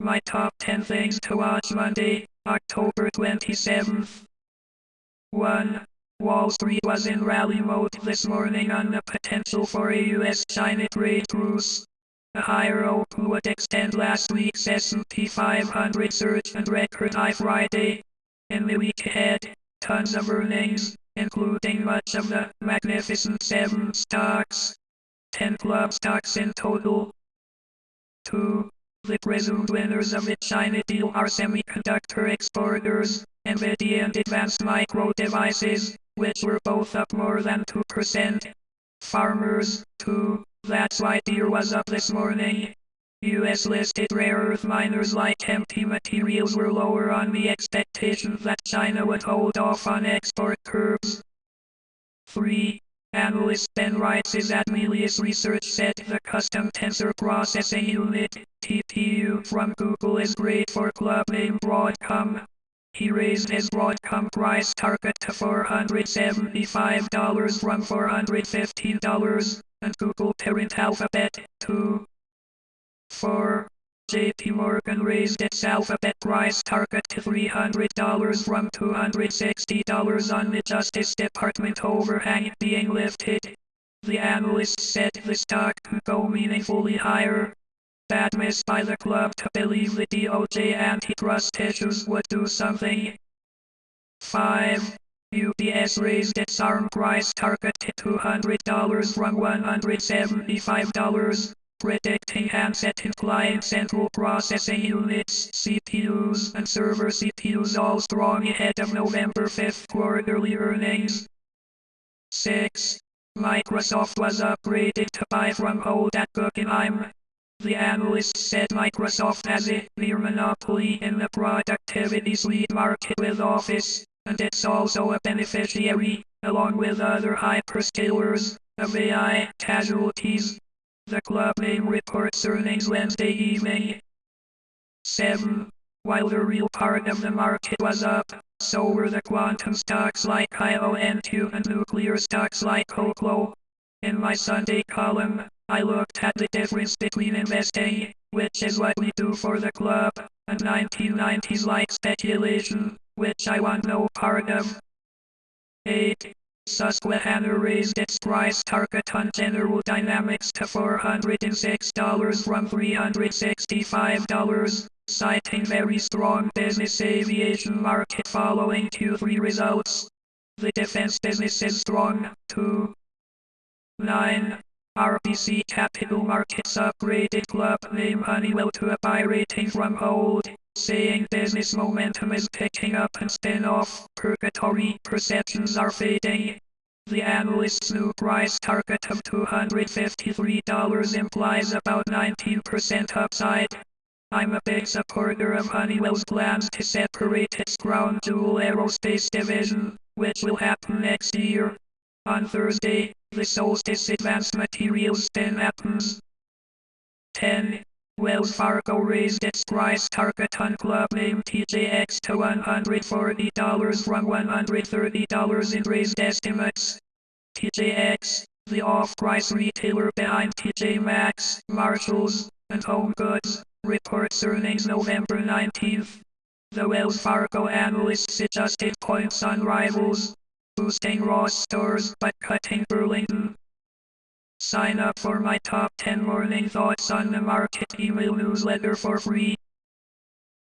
My top 10 things to watch Monday, October 27th. 1. Wall Street was in rally mode this morning on the potential for a US-China trade truce. A higher open would extend last week's S&P 500 surge and record high Friday. In the week ahead, tons of earnings, including much of the Magnificent Seven stocks. 10 club stocks in total. 2. The presumed winners of the China deal are semiconductor exporters, Nvidia and Advanced Micro Devices, which were both up more than 2%. Farmers, too, that's why Deere was up this morning. US-listed rare earth miners like MP Materials were lower on the expectation that China would hold off on export curbs. 3. Analyst Ben Reitzes at Melius Research said the Custom Tensor Processing Unit, TPU, from Google is great for club name Broadcom. He raised his Broadcom price target to $475 from $415, and Google parent Alphabet, too. 4. JP Morgan raised its Alphabet price target to $300 from $260 on the Justice Department overhang being lifted. The analysts said the stock could go meaningfully higher. Bad miss by the club to believe the DOJ antitrust issues would do something. 5. UBS raised its ARM price target to $200 from $175. Predicting handset and client central processing units, CPUs and server CPUs all strong ahead of November 5th quarterly earnings. 6. Microsoft was upgraded to buy from hold at Guggenheim. The analysts said Microsoft has a near monopoly in the productivity suite market with Office, and it's also a beneficiary, along with other hyperscalers, of AI casualties. The club name reports earnings Wednesday evening. 7. While the real part of the market was up, so were the quantum stocks like IONQ and nuclear stocks like Oklo. In my Sunday column, I looked at the difference between investing, which is what we do for the club, and 1990s-like speculation, which I want no part of. 8. Susquehanna raised its price target on General Dynamics to $406 from $365, citing very strong business aviation market following Q3 results. The defense business is strong, too. 9. RBC Capital Markets upgraded club name Honeywell to a buy rating from hold, saying business momentum is picking up and spin-off purgatory perceptions are fading. The analyst's new price target of $253 implies about 19% upside. I'm a big supporter of Honeywell's plans to separate its crown jewel aerospace division, which will happen next year. On Thursday, the Solstice Advanced Materials spin happens. 10. Wells Fargo raised its price target on club name TJX to $140 from $130 in raised estimates. TJX, the off-price retailer behind TJ Maxx, Marshalls, and Home Goods, reports earnings November 19th. The Wells Fargo analysts adjusted points on rivals, boosting Ross Stores but cutting Burlington. Sign up for my top 10 morning thoughts on the market email newsletter for free.